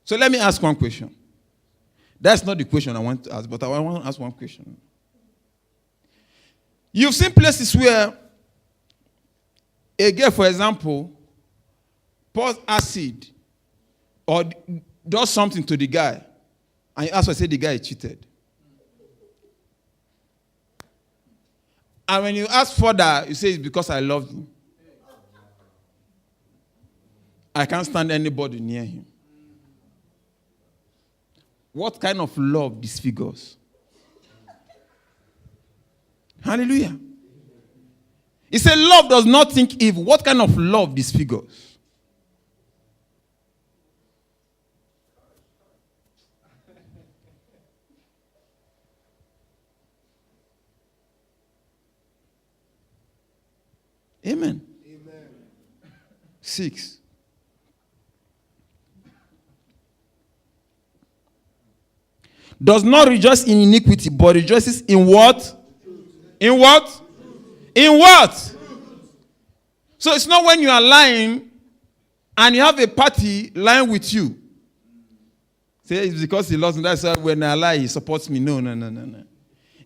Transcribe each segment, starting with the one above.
So let me ask one question. That's not the question I want to ask, but I want to ask one question. You've seen places where a girl, for example, pours acid or does something to the guy, and you ask her, say the guy cheated. And when you ask further, you say it's because I loved him. I can't stand anybody near him. What kind of love disfigures? Hallelujah. He said, love does not think evil. What kind of love disfigures? Amen. Amen. 6. Does not rejoice in iniquity, but rejoices in what? In what? In what? So it's not when you are lying and you have a party lying with you. Say it's because he loves me. That's why when I lie, he supports me. No.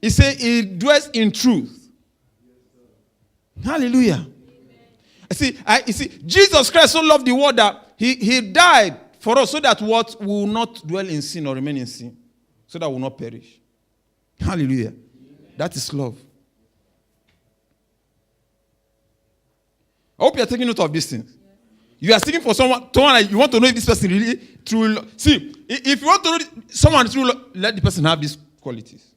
He said he dwells in truth. Hallelujah. You see, Jesus Christ so loved the world that he died for us so that what we will not dwell in sin or remain in sin. So that we will not perish. Hallelujah. Amen. That is love. I hope you are taking note of these things. You are seeking for someone you want to know if this person really truly love. See, if you want to know someone truly love, let the person have these qualities.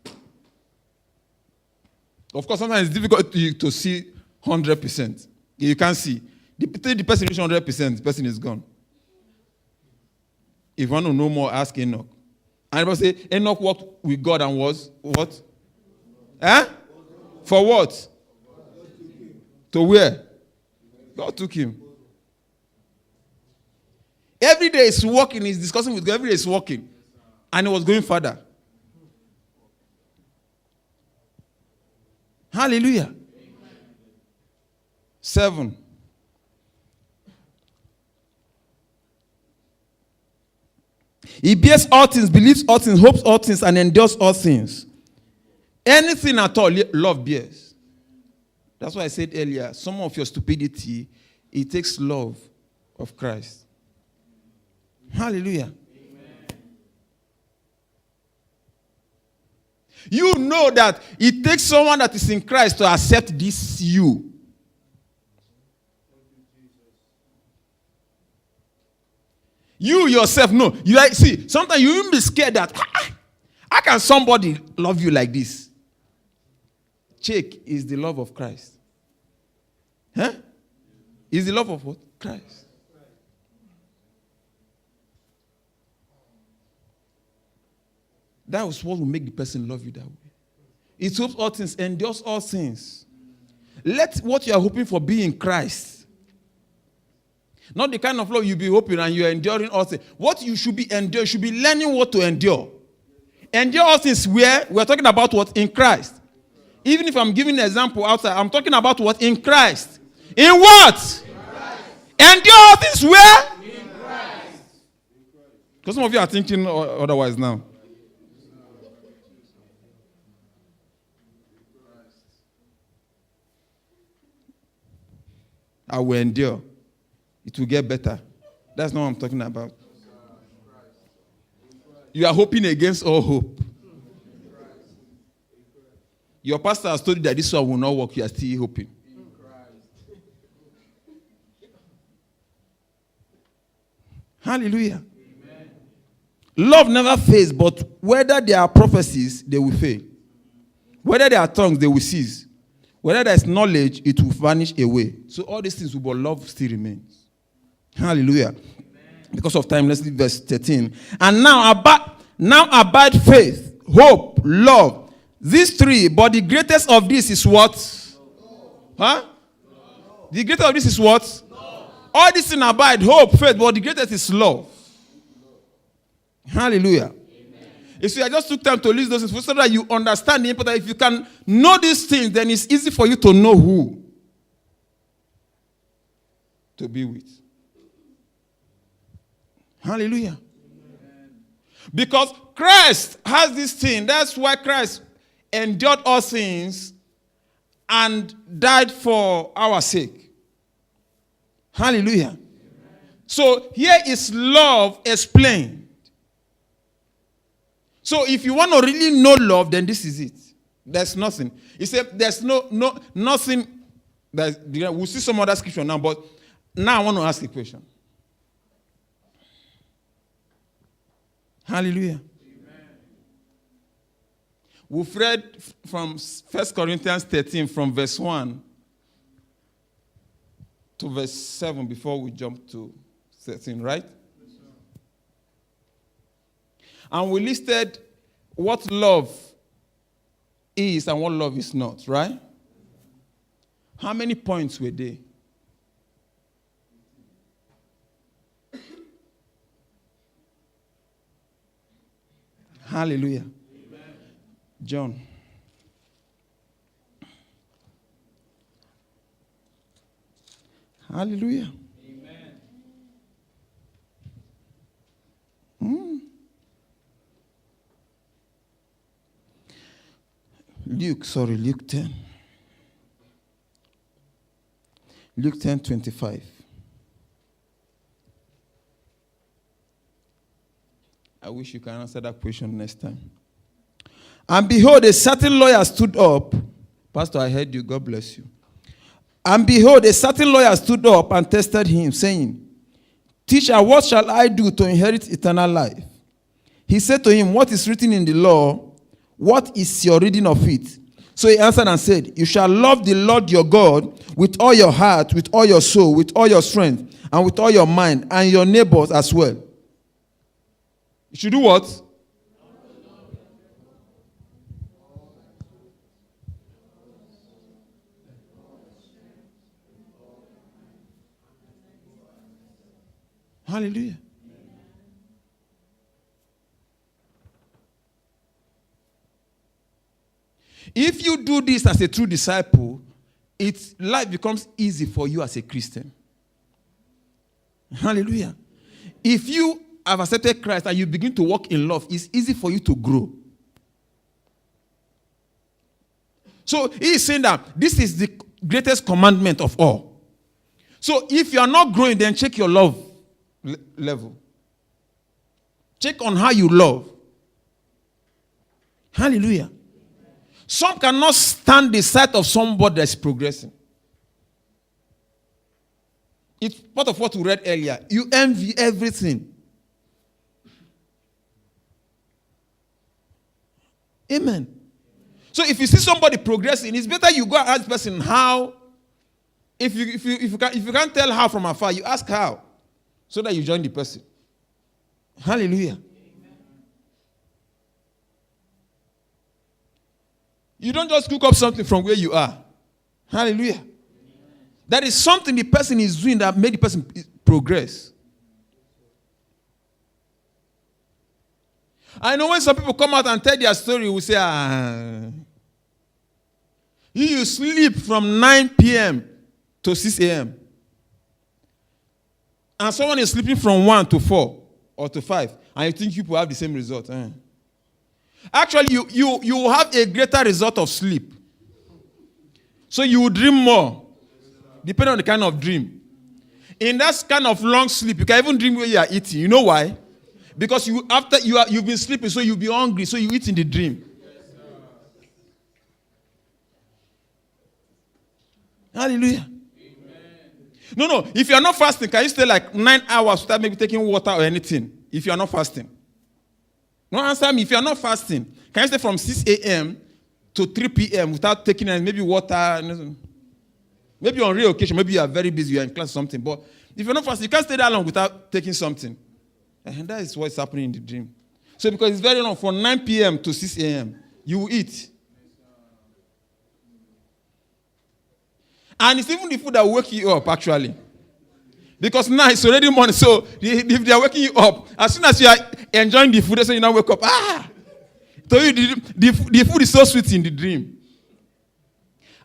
Of course, sometimes it's difficult to see 100%. You can't see. The person reaches 100%, the person is gone. If you want to know more, ask Enoch. And people say, Enoch walked with God and was what? For what? To where? God took him. Every day he's walking, he's discussing with God. Every day he's walking. And he was going further. Hallelujah. 7. He bears all things, believes all things, hopes all things, and endures all things. Anything at all, love bears. That's why I said earlier, some of your stupidity, it takes love of Christ. Hallelujah. Amen. You know that it takes someone that is in Christ to accept this you. You yourself know. Sometimes you even be scared that how can somebody love you like this? Check, is the love of Christ. Is the love of what? Christ. That was what will make the person love you that way. It hopes all things, endures all things. Let what you are hoping for be in Christ. Not the kind of love you'll be hoping and you're enduring all things. What you should be enduring, you should be learning what to endure. Endure all things where? We're talking about what? In Christ. Even if I'm giving an example outside, I'm talking about what? In Christ. In what? In Christ. Endure all things where? In Christ. Because some of you are thinking otherwise now. I will endure. It will get better. That's not what I'm talking about. You are hoping against all hope. Your pastor has told you that this one will not work. You are still hoping. Hallelujah. Amen. Love never fails, but whether there are prophecies, they will fail. Whether there are tongues, they will cease. Whether there is knowledge, it will vanish away. So all these things will, but love still remains. Hallelujah. Amen. Because of time, let's read verse 13. And now abide faith, hope, love. These three, but the greatest of this is what? The greatest of this is what? Love. All these things abide, hope, faith, but the greatest is love. Hallelujah. You see, I just took time to list those things so that you understand the importance. If you can know these things, then it's easy for you to know who to be with. Hallelujah. Because Christ has this thing. That's why Christ endured all things and died for our sake. Hallelujah. Amen. So here is love explained. So if you want to really know love, then this is it. There's nothing. He said there's nothing. We'll see some other scripture now, but now I want to ask a question. Hallelujah. Amen. We've read from 1 Corinthians 13 from verse 1 to verse 7 before we jump to 13, right? Yes, and we listed what love is and what love is not, right? How many points were there? Hallelujah. Amen. John. Hallelujah. Amen. Luke 10. Luke 10:25. I wish you can answer that question next time. And behold, a certain lawyer stood up. Pastor, I heard you. God bless you. And behold, a certain lawyer stood up and tested him, saying, Teacher, what shall I do to inherit eternal life? He said to him, What is written in the law? What is your reading of it? So he answered and said, You shall love the Lord your God with all your heart, with all your soul, with all your strength, and with all your mind, and your neighbors as well. You should do what? Hallelujah. If you do this as a true disciple, life becomes easy for you as a Christian. Hallelujah. If you have accepted Christ and you begin to walk in love, it's easy for you to grow. So he is saying that this is the greatest commandment of all. So if you are not growing, then check your love level. Check on how you love. Hallelujah. Some cannot stand the sight of somebody that's progressing. It's part of what we read earlier. You envy everything. Amen. So if you see somebody progressing, it's better you go and ask the person how. If you can't tell how from afar, you ask how, so that you join the person. Hallelujah. Amen. You don't just cook up something from where you are. Hallelujah. Amen. That is something the person is doing that made the person progress. I know when some people come out and tell their story, we say, you sleep from 9 p.m. to 6 a.m. And someone is sleeping from 1 to 4 or to 5, and you think people have the same result. Actually, you will have a greater result of sleep. So you will dream more, depending on the kind of dream. In that kind of long sleep, you can even dream where you are eating. You know why? Because you've been sleeping, so you'll be hungry, so you eat in the dream. Hallelujah. No. If you are not fasting, can you stay like 9 hours without maybe taking water or anything? If you are not fasting. No, answer me. If you are not fasting, can you stay from 6 a.m. to 3 p.m. without taking maybe water? Maybe on real occasion, maybe you are very busy, you are in class or something. But if you're not fasting, you can't stay that long without taking something. And that is what's happening in the dream. So because it's very long, from 9 p.m. to 6 a.m., you will eat. And it's even the food that will wake you up, actually. Because now it's already morning, so if they are waking you up, as soon as you are enjoying the food, they say you now wake up. So the food is so sweet in the dream.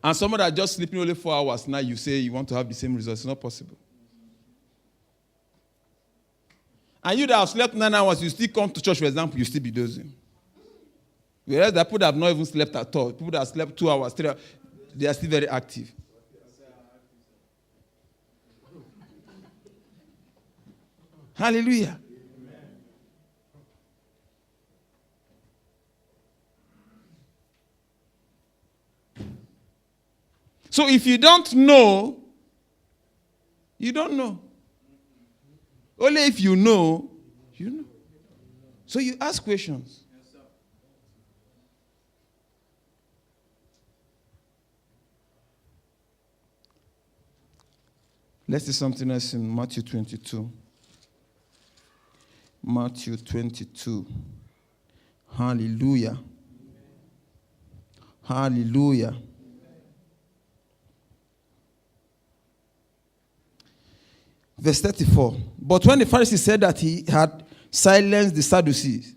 And someone that just sleeping only 4 hours, now you say you want to have the same results. It's not possible. And you that have slept 9 hours, you still come to church, for example, you still be dozing. Whereas the people that have not even slept at all, people that have slept 2 hours, 3 hours, they are still very active. Hallelujah. So if you don't know, you don't know. Only if you know, you know. So you ask questions. Let's see something else in Matthew 22. Matthew 22. Hallelujah. Hallelujah. Verse 34. But when the Pharisees said that he had silenced the Sadducees,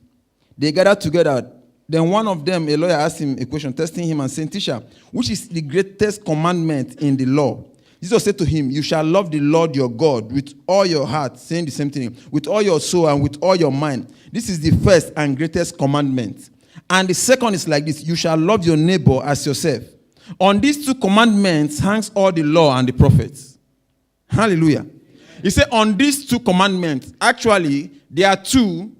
they gathered together. Then one of them, a lawyer, asked him a question, testing him and saying, Teacher, which is the greatest commandment in the law? Jesus said to him, you shall love the Lord your God with all your heart, saying the same thing, with all your soul and with all your mind. This is the first and greatest commandment. And the second is like this, you shall love your neighbor as yourself. On these two commandments hangs all the law and the prophets. Hallelujah. He said on these two commandments, actually, there are two,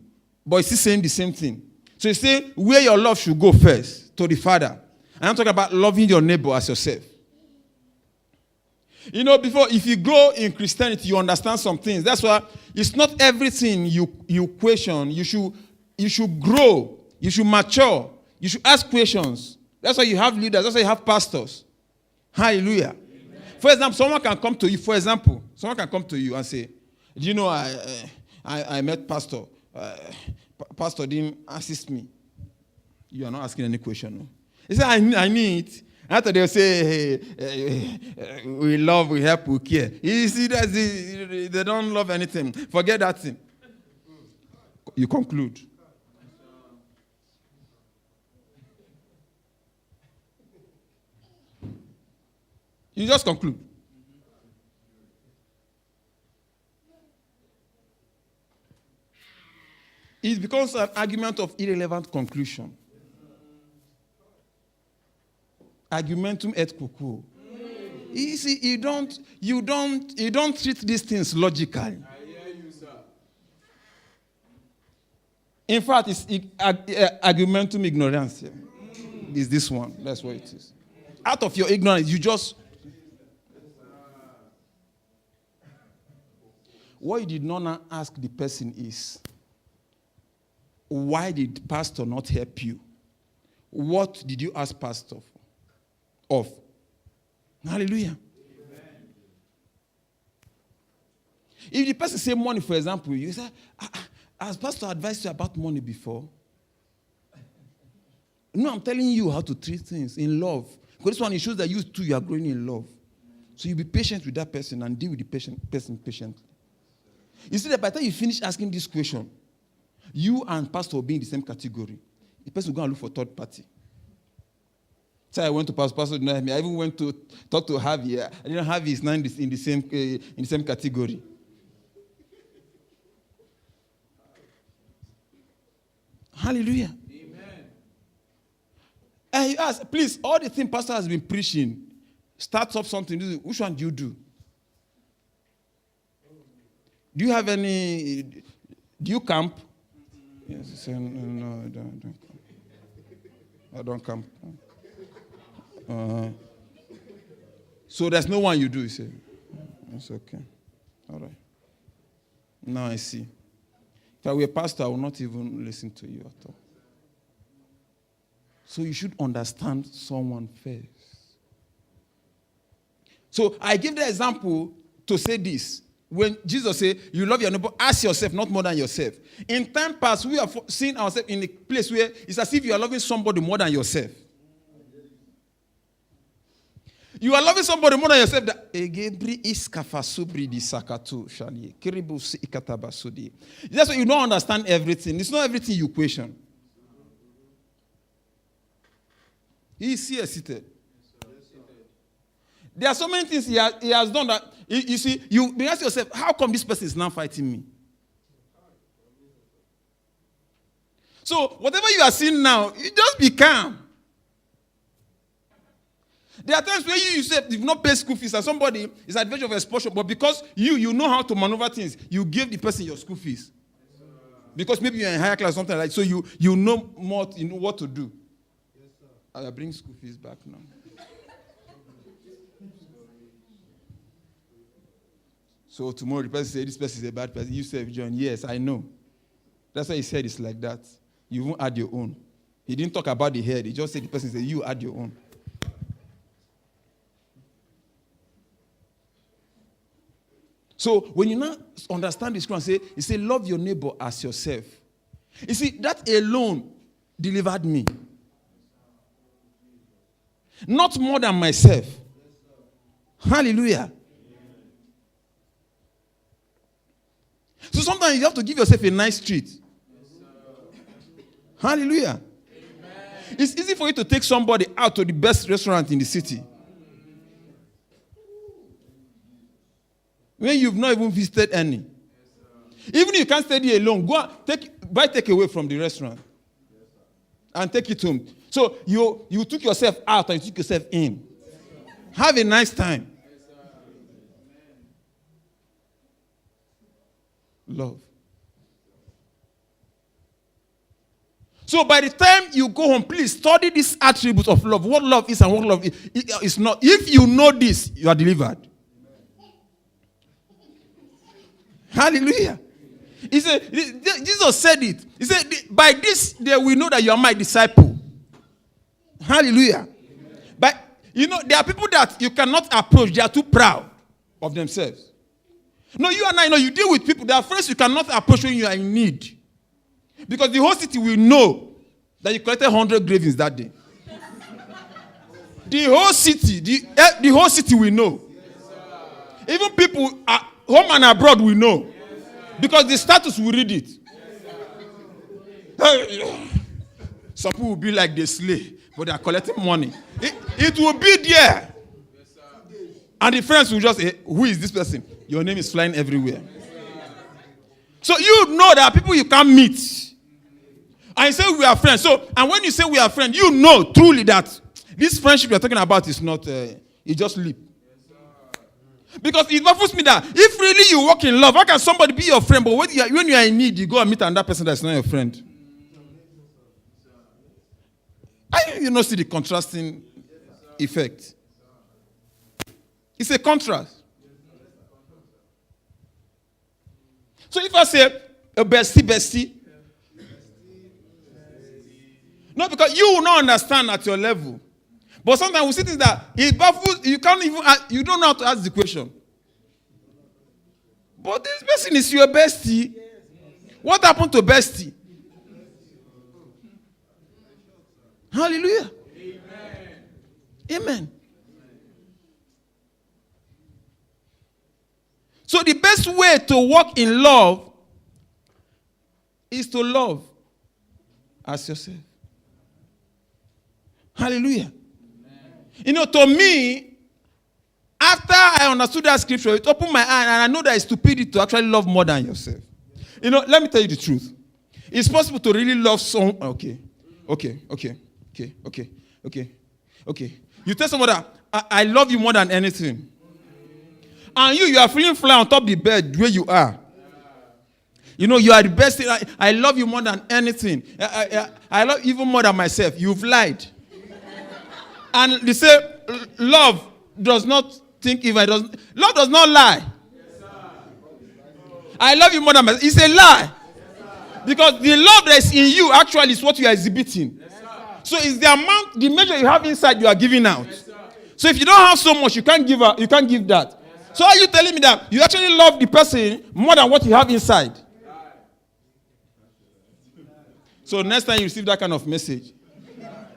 but it's still saying the same thing. So he said where your love should go first, to the Father. And I'm talking about loving your neighbor as yourself. You know, if you grow in Christianity, you understand some things. That's why it's not everything you question. You should grow. You should mature. You should ask questions. That's why you have leaders. That's why you have pastors. Hallelujah. Amen. For example, someone can come to you and say, do you know, I met Pastor. Pastor didn't assist me. You are not asking any question. No? He said, I need it. After they'll say, hey, we love, we help, we care. You see, they don't love anything. Forget that thing. You conclude. You just conclude. It becomes an argument of irrelevant conclusion. Argumentum et quo. You see, you don't treat these things logically. I hear you, sir. In fact, it's argumentum ignorantia. Is this one? That's what it is. Out of your ignorance, you just. What you did not ask the person is, why did pastor not help you? What did you ask pastor for? Of. Hallelujah. Amen. If the person say money, for example, you say, has pastor advised you about money before? No, I'm telling you how to treat things in love. Because this one, it shows that you too, you are growing in love. So you be patient with that person and deal with the person patiently. You see that by the time you finish asking this question, you and pastor will be in the same category. The person will go and look for third party. So I went to pastor didn't help me. I even went to talk to Harvey. I didn't have his name in the same category. Hallelujah. Amen. And he asked, please, all the things pastor has been preaching, starts up something. Which one do you do? Do you have any? Do you camp? Yes. He said, no, I don't camp. I don't camp. So there's no one you do, you say. That's okay. All right. Now I see. If I were a pastor, I would not even listen to you at all. So you should understand someone first. So I give the example to say this. When Jesus said, you love your neighbor, ask yourself, not more than yourself. In time past, we have seen ourselves in a place where it's as if you are loving somebody more than yourself. You are loving somebody more than yourself. That's why you don't understand everything. It's not everything you question. He is here seated. There are so many things he has done that, you see, you ask yourself, how come this person is now fighting me? So whatever you are seeing now, you just be calm. There are times where you yourself, you've not paid school fees and somebody is at the verge of expulsion, but because you know how to maneuver things, you give the person your school fees. Because maybe you're in higher class or something like that, so you know more, you know what to do. Yes, I'll bring school fees back now. So tomorrow the person says, this person is a bad person. You say, John, yes, I know. That's why he said it's like that. You won't add your own. He didn't talk about the head. He just said the person said, you add your own. So when you now understand this, he say, love your neighbor as yourself. You see, that alone delivered me. Not more than myself. Hallelujah. So sometimes you have to give yourself a nice treat. Hallelujah. Amen. It's easy for you to take somebody out to the best restaurant in the city. When you've not even visited any. Even if you can't stay there alone, go buy takeaway from the restaurant. And take it home. So you took yourself out and you took yourself in. Have a nice time. Love. So by the time you go home, please study this attribute of love. What love is and what love is not. If you know this, you are delivered. Hallelujah. He said, Jesus said it. He said, by this they will know that you are my disciple. Hallelujah. But there are people that you cannot approach. They are too proud of themselves. No, you and I know you deal with people. There are friends you cannot approach when you are in need. Because the whole city will know that you collected 100 gravings that day. The whole city will know. Even people at home and abroad will know. Because the status will read it. Some people will be like they slay, but they are collecting money. It will be there. And the friends will just say, who is this person? Your name is flying everywhere. So you know there are people you can't meet. And you say we are friends. And when you say we are friends, you know truly that this friendship you're talking about is not, it's just leap. Because it baffles me that if really you walk in love, how can somebody be your friend? But when you are in need, you go and meet another person that's not your friend. You not see the contrasting effect. It's a contrast. So if I say a bestie, no, because you will not understand at your level. But sometimes we see things that it baffles, you can't even ask, you don't know how to ask the question. But this person is your bestie. What happened to bestie? Hallelujah. Amen. So the best way to walk in love is to love as yourself. Hallelujah. Amen. To me, after I understood that scripture, it opened my eye and I know that it's stupidity to actually love more than yourself. Let me tell you the truth. It's possible to really love someone. Okay. You tell someone that I love you more than anything. And you are feeling fly on top of the bed where you are. You are the best thing. I love you more than anything. I love you even more than myself. You've lied. And they say, love does not think if I doesn't. Love does not lie. I love you more than myself. It's a lie. Because the love that is in you actually is what you are exhibiting. So it's the measure you have inside you are giving out. So if you don't have so much, you can't give that. So are you telling me that you actually love the person more than what you have inside? So next time you receive that kind of message,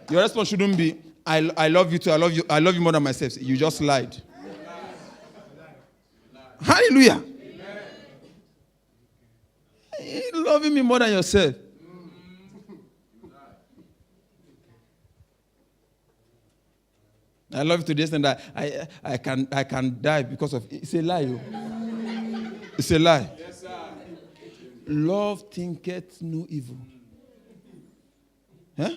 your response shouldn't be, I love you too, I love you more than myself. You just lied. Hallelujah. You loving me more than yourself. I love you to the extent that I can die because of it. It's a lie. It's a lie. Yes, sir. Love thinketh no evil. Huh?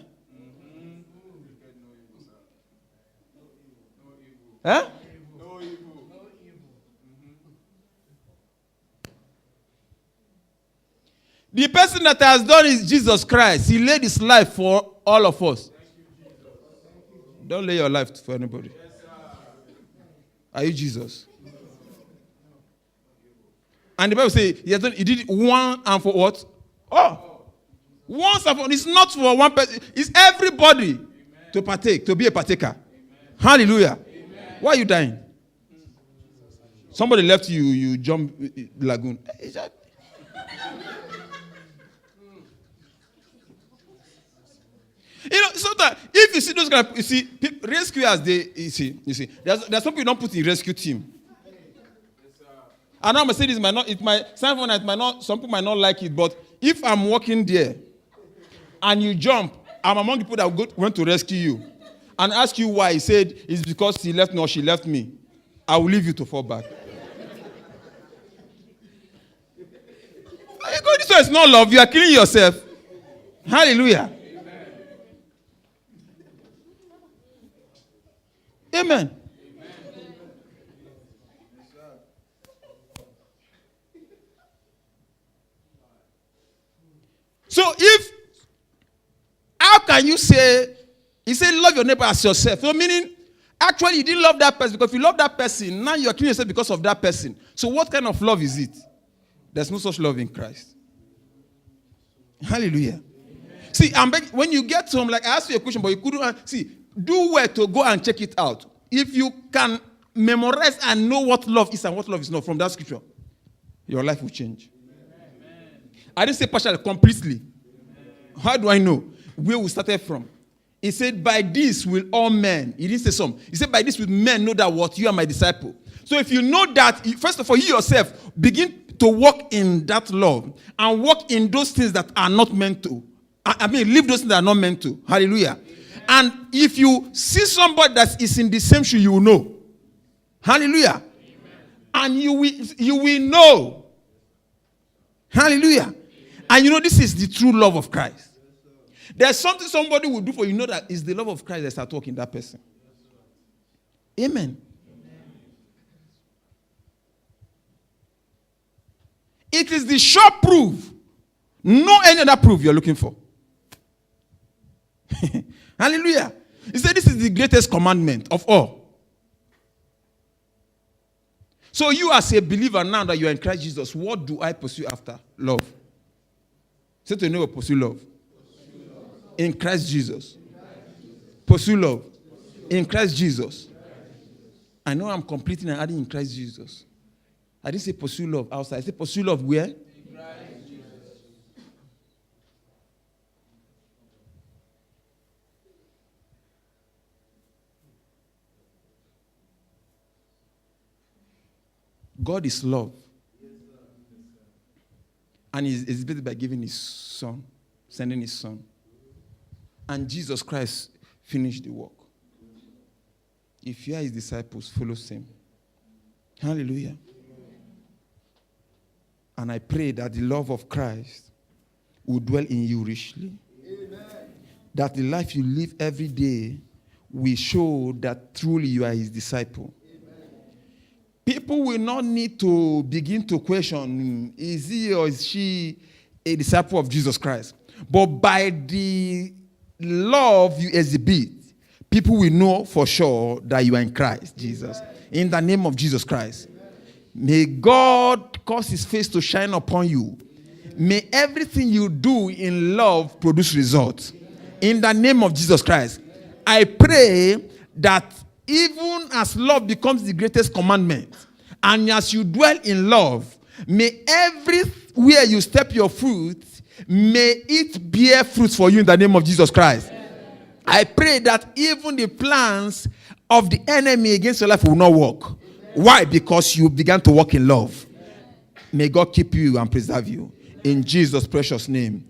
Huh? The person that has done is Jesus Christ. He laid his life for all of us. Don't lay your life for anybody. Are you Jesus? And the Bible says he did it one and for what? Oh. Once and for, it's not for one person. It's everybody to partake, to be a partaker. Hallelujah. Why are you dying? Somebody left you, you jump lagoon. You know, sometimes if you see those guys, you see, rescuers, you see, there's some people you don't put in rescue team. I know Mercedes might not, some people might not like it, but if I'm walking there and you jump, I'm among the people that went to rescue you and ask you why. He said, it's because he left me or she left me. I will leave you to fall back. This one is not love. You are killing yourself. Hallelujah. Amen. So how can you say, he said love your neighbor as yourself. So meaning, actually you didn't love that person because if you love that person, now you're killing yourself because of that person. So what kind of love is it? There's no such love in Christ. Hallelujah. Amen. See, when you get home, like I asked you a question, but you couldn't see. Do well to go and check it out. If you can memorize and know what love is and what love is not from that scripture, your life will change. Amen. I didn't say partially, completely. Amen. How do I know? Where we started from. He said, by this will all men. He didn't say some. He said, by this will men know that what you are my disciple. So if you know that, first of all, you yourself begin to walk in that love and walk in those things that are not meant to. Leave those things that are not meant to. Hallelujah. And if you see somebody that is in the same shoe, you will know. Hallelujah. Amen. And you will know. Hallelujah. And you know this is the true love of Christ. There's something somebody will do for you, know that is the love of Christ that starts talking that person. Amen. It is the sure proof. No any other proof you're looking for. Hallelujah. He said this is the greatest commandment of all. So you as a believer now that you are in Christ Jesus, what do I pursue after? Love. Say to your neighbor, pursue love. In Christ Jesus. Pursue love. In Christ Jesus. I know I'm completing and adding in Christ Jesus. I didn't say pursue love outside. I said pursue love where? In Christ Jesus. God is love. And he's exhibited by giving his son, sending his son. And Jesus Christ finished the work. If you are his disciples, follow him. Hallelujah. And I pray that the love of Christ will dwell in you richly. Amen. That the life you live every day will show that truly you are his disciple. Amen. People will not need to begin to question, is he or is she a disciple of Jesus Christ? But by the love you exhibit, people will know for sure that you are in Christ Jesus. Amen. In the name of Jesus Christ. Amen. May God cause his face to shine upon you. May everything you do in love produce results. In the name of Jesus Christ. I pray that even as love becomes the greatest commandment, and as you dwell in love, may everywhere you step your foot, may it bear fruit for you in the name of Jesus Christ. I pray that even the plans of the enemy against your life will not work. Why? Because you began to walk in love. May God keep you and preserve you. In Jesus' precious name.